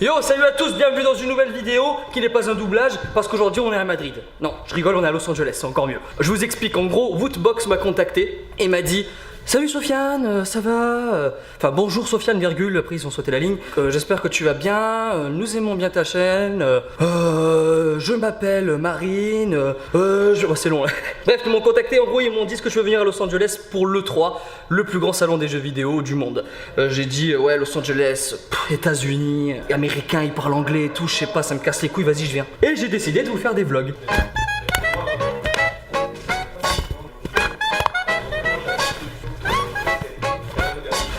Yo, salut à tous, bienvenue dans une nouvelle vidéo qui n'est pas un doublage parce qu'aujourd'hui on est à Madrid. Non, je rigole, on est à Los Angeles, c'est encore mieux. Je vous explique, en gros, Woodbox m'a contacté et m'a dit: salut Sofiane, ça va? Enfin bonjour Sofiane, virgule, après ils ont sauté la ligne. J'espère que tu vas bien, nous aimons bien ta chaîne. Je m'appelle Marine. Oh, c'est long là. Bref, ils m'ont contacté, en gros ils m'ont dit que je veux venir à Los Angeles pour l'E3, le plus grand salon des jeux vidéo du monde. J'ai dit ouais, Los Angeles, États-Unis, américains, ils parlent anglais et tout, je sais pas, ça me casse les couilles, vas-y je viens. Et j'ai décidé de vous faire des vlogs.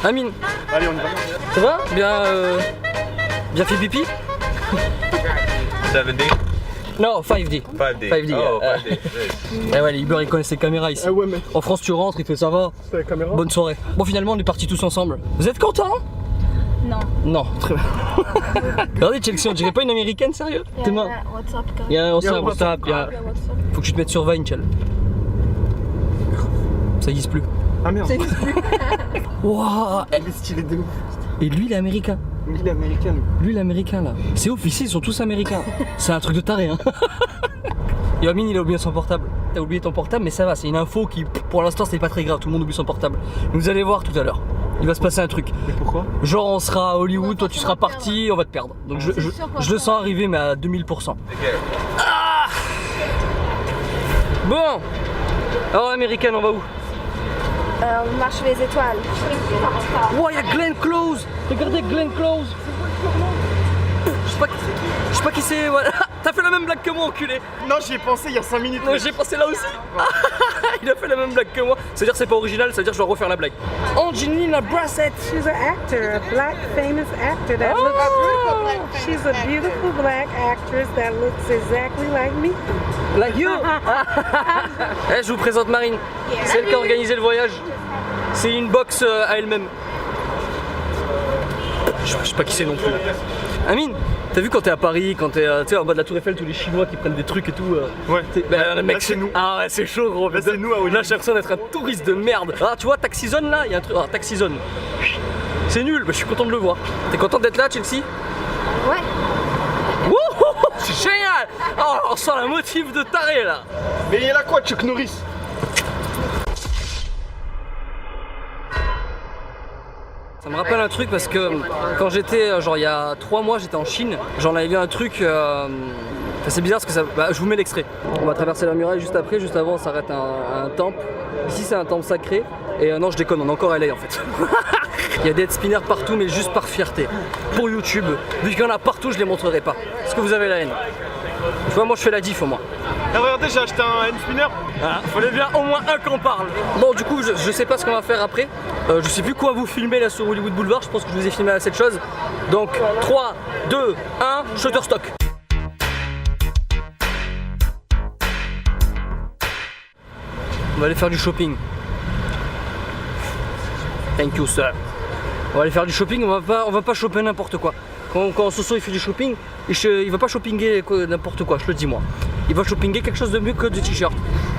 Amine. Allez, on y va. Ça va? Bien fait pipi? 7D? Non, 5D. 5D. 5D. Oh, 5D. Eh ouais, les Uber ils connaissent les caméras ici. Ah ouais, mais En France, tu rentres, il fait ça va. c'est la caméra. Bonne soirée. Bon, finalement, on est partis tous ensemble. Vous êtes contents? Non. Non, très bien. Regardez, Chelsea, on dirait pas une américaine, sérieux? Tes mains. WhatsApp, Il y a un Yeah, WhatsApp, il y a... Faut que tu te mettes sur Vine, Chel. Ça existe plus. Ah merde. Waouh. Il est stylé de ouf. Et lui, il est américain. Mais il est américain, lui. Lui, il est américain là. C'est ouf, ici, ils sont tous américains. C'est un truc de taré, hein. Et Amine, il a oublié son portable. T'as oublié ton portable, mais ça va, c'est une info qui, pour l'instant, c'est pas très grave. Tout le monde oublie son portable. Vous allez voir tout à l'heure. Il va se passer un truc. Mais pourquoi? Genre, on sera à Hollywood, toi tu seras parti, on va te perdre. Donc je le sens arriver, mais à 2000%. Ah bon. Alors, américaine, on va où? On marche les étoiles. Oh, il y a Glenn Close. Regardez Glenn Close. Je sais pas qui c'est. Voilà. T'as fait la même blague que moi, enculé. Non, j'y ai pensé il y a 5 minutes. Non, j'ai pensé là aussi. Il a fait la même blague que moi. C'est-à-dire que c'est pas original, c'est-à-dire que je dois refaire la blague. Angelina Bassett. She's an actor, a black famous actor that looks. She's a beautiful black actress that looks exactly like me. Like you. Eh, je vous présente Marine. C'est elle qui a organisé le voyage. C'est une box à elle-même. Je sais pas qui c'est non plus. Amine, t'as vu quand t'es à Paris, quand t'es en bas de la Tour Eiffel, tous les Chinois qui prennent des trucs et tout. Ouais. Bah, mec, Là, c'est nous. Ah ouais, c'est chaud gros. Là, c'est nous à Hollywood. Là, j'ai l'impression d'être un touriste de merde. Ah, tu vois, Taxi Zone là, il y a un truc. Ah, Taxi Zone. C'est nul, bah, je suis content de le voir. T'es content d'être là, Chelsea? Ouais. Wouhou, c'est génial. Oh, on sent la motive de taré là. Mais il est là quoi, Chuck Norris? Ça me rappelle un truc parce que quand j'étais, genre il y a 3 mois, j'étais en Chine, j'en avais vu un truc, c'est bizarre parce que ça, je vous mets l'extrait. On va traverser la muraille juste après, juste avant on s'arrête à un temple. Ici c'est un temple sacré et non je déconne, on est encore à LA en fait. Il y a des head spinners partout mais juste par fierté. Pour YouTube, vu qu'il y en a partout je les montrerai pas. Est-ce que vous avez la haine? Tu vois, moi je fais la diff au moins. Ah, regardez, j'ai acheté un hand spinner. Ah, fallait bien au moins un qu'on parle. Bon, du coup, je sais pas ce qu'on va faire après. Je sais plus quoi vous filmer là sur Hollywood Boulevard. Je pense que je vous ai filmé à cette chose. Donc, 3, 2, 1, Shutterstock. On va aller faire du shopping. Thank you, sir. On va aller faire du shopping. On va pas choper n'importe quoi. Quand Soso il fait du shopping, il va pas shoppinguer n'importe quoi, je le dis moi. Il va shoppinguer quelque chose de mieux que du t-shirt.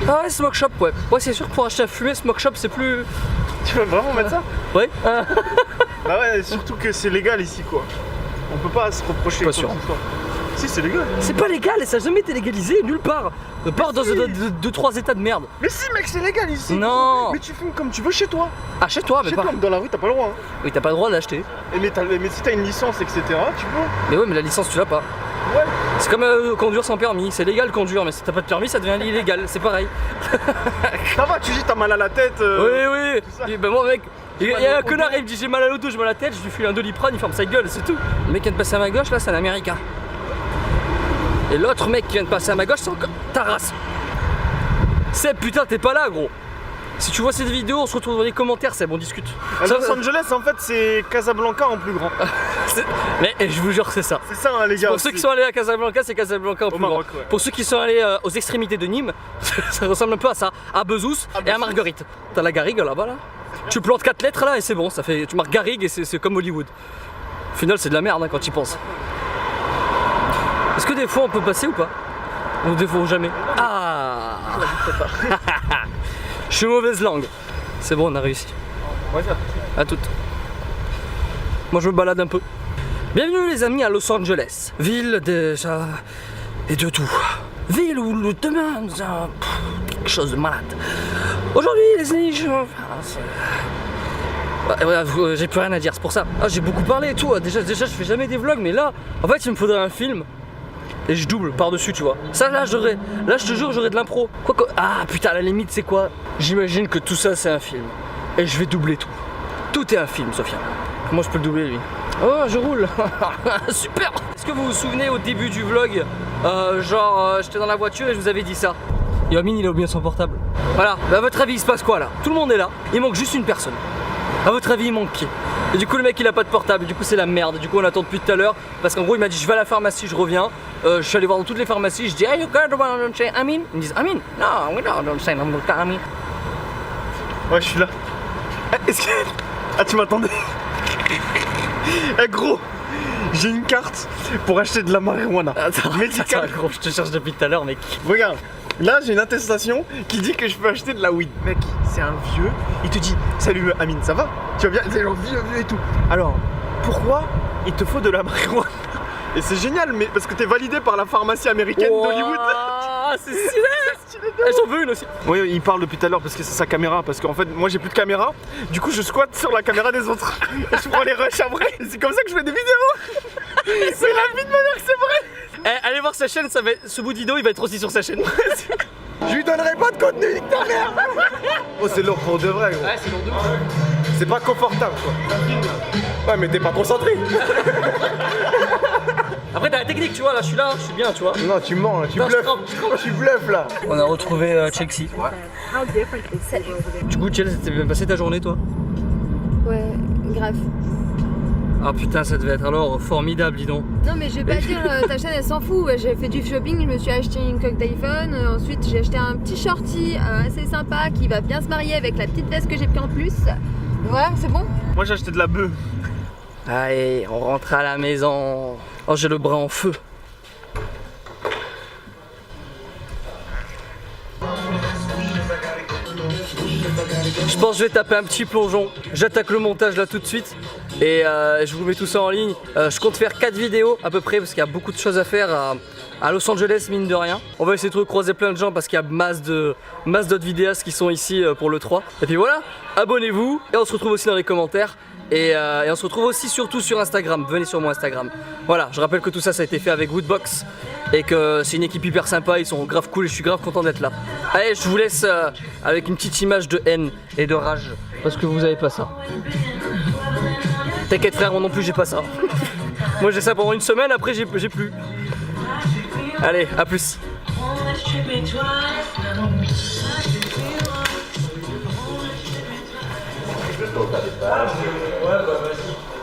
Ah ouais, Smoke Shop, ouais. Ouais, c'est sûr que pour acheter à fumer, Smoke Shop c'est plus... Tu veux vraiment mettre ça? Ouais. Bah ouais, surtout que c'est légal ici quoi. On peut pas se reprocher. Pas sûr. quoi que ce soit. Si, c'est légal. C'est pas légal et ça n'a jamais été légalisé nulle part. Part dans 2-3 états de merde. Mais si, mec, c'est légal ici. Non. Mais tu fumes comme tu veux chez toi. Ah, chez toi, mais Chez pas... toi, dans la rue, t'as pas le droit. Hein. Oui, t'as pas le droit d'acheter. Mais si t'as une licence, etc., tu peux. Mais ouais, mais la licence tu l'as pas. Ouais. C'est comme conduire sans permis. C'est légal conduire, mais si t'as pas de permis, ça devient illégal. C'est pareil. Ça va, tu dis t'as mal à la tête. Oui. ça. Et ben moi, mec, il y a un au connard, dos. il me dit j'ai mal à l'auto, j'ai mal à la tête, je lui file un Doliprane, il ferme sa gueule, c'est tout. Le mec qui vient de passer à ma gauche, là, c'est un américain. Et l'autre mec qui vient de passer à ma gauche, c'est encore ta race. C'est putain, t'es pas là, gros. Si tu vois cette vidéo, on se retrouve dans les commentaires, c'est bon, on discute. À Ça, Los Angeles, en fait, c'est Casablanca en plus grand. mais je vous jure, c'est ça. C'est ça, hein, les gars. Pour ceux qui sont allés à Casablanca, c'est Casablanca en plus Maroc, grand. ouais. Pour ceux qui sont allés aux extrémités de Nîmes, ça ressemble un peu à ça, à Bezous et à Marguerite. T'as la garrigue là-bas là. Tu plantes 4 lettres là et c'est bon, ça fait. Tu marques garrigue et c'est comme Hollywood. Au final, c'est de la merde hein, quand tu y penses. Est-ce que des fois on peut passer ou pas? Ou des fois jamais? Ah. Je suis mauvaise langue. C'est bon, on a réussi. Ouais, ça. À toutes. Moi je me balade un peu. Bienvenue les amis à Los Angeles, ville déjà et de tout. Ville où le demain c'est quelque chose de malade. Aujourd'hui les amis, j'ai plus rien à dire, c'est pour ça. Ah, j'ai beaucoup parlé et tout, déjà je fais jamais des vlogs, mais là, en fait il me faudrait un film. Et je double par-dessus, tu vois. Ça là, je te jure, j'aurais de l'impro. Ah putain, à la limite, c'est quoi? J'imagine que tout ça, c'est un film. Et je vais doubler tout. Tout est un film, Sofiane. Comment je peux le doubler, lui? Oh, je roule. Super. Est-ce que vous vous souvenez au début du vlog, j'étais dans la voiture et je vous avais dit ça? Yomin, il a oublié son portable. Voilà. À votre avis, il se passe quoi là? Tout le monde est là. Il manque juste une personne. À votre avis, il manque qui? Et du coup, le mec, il a pas de portable. Du coup, c'est la merde. Du coup, on attend depuis tout à l'heure. Parce qu'en gros, il m'a dit, je vais à la pharmacie, je reviens. Je suis allé voir dans toutes les pharmacies. Je dis, hey, you don't say Amin? Ils me disent, Amin? No, we don't say Amin. Ouais, je suis là. Est-ce que. Ah, tu m'attendais? Eh, gros, j'ai une carte pour acheter de la marijuana. Attends, gros, je te cherche depuis tout à l'heure, mec. Regarde, là j'ai une attestation qui dit que je peux acheter de la weed. Mec, c'est un vieux, il te dit salut Amine, ça va? Tu vas bien? C'est genre vieux et tout. Alors, pourquoi il te faut de la marijuana? Et c'est génial, mais parce que t'es validé par la pharmacie américaine d'Hollywood. Ah, c'est stylé! J'en veux une aussi. Oui, il parle depuis tout à l'heure parce que c'est sa caméra. Parce qu'en fait, moi j'ai plus de caméra. Du coup, je squatte sur la caméra des autres. Et je prends les rushs après. C'est comme ça que je fais des vidéos. C'est la vie de ma mère, c'est vrai. Eh, allez voir sa chaîne, ce bout d'idée, il va être aussi sur sa chaîne. Je lui donnerai pas de contenu, nique ta mère. Oh, c'est lourd pour de vrai, gros. Ouais, c'est lourd de ouf. C'est pas confortable, quoi. Ouais, mais t'es pas concentré. Après, t'as la technique, tu vois, là, je suis bien, tu vois. Non, tu mens, là, tu Non, je bluffes. tremble. Tu bluffes, là. On a retrouvé Chelsea. How different is it over there? Du coup, Chelsea, t'as bien passé ta journée, toi? Ouais, grave. Ah putain, ça devait être alors formidable, dis donc. Non mais je vais pas dire ta chaîne elle s'en fout, j'ai fait du shopping, je me suis acheté une coque d'iPhone, ensuite j'ai acheté un petit shorty assez sympa qui va bien se marier avec la petite veste que j'ai pris en plus. Voilà, c'est bon? Moi j'ai acheté de la bœuf. Allez, on rentre à la maison. Oh, j'ai le bras en feu. Je pense que je vais taper un petit plongeon. J'attaque le montage là tout de suite. Et je vous mets tout ça en ligne. Je compte faire 4 vidéos à peu près parce qu'il y a beaucoup de choses à faire à Los Angeles, mine de rien. On va essayer de croiser plein de gens parce qu'il y a masse d'autres vidéastes qui sont ici pour le 3. Et puis voilà, abonnez-vous et on se retrouve aussi dans les commentaires. Et on se retrouve aussi surtout sur Instagram. Venez sur mon Instagram. Voilà, je rappelle que tout ça a été fait avec Woodbox et que c'est une équipe hyper sympa, ils sont grave cool et je suis grave content d'être là. Allez, je vous laisse avec une petite image de haine et de rage parce que vous avez pas ça. T'inquiète frère, moi non plus j'ai pas ça. Moi j'ai ça pendant une semaine, après j'ai plus. Allez, à plus. Ouais, bah vas-y.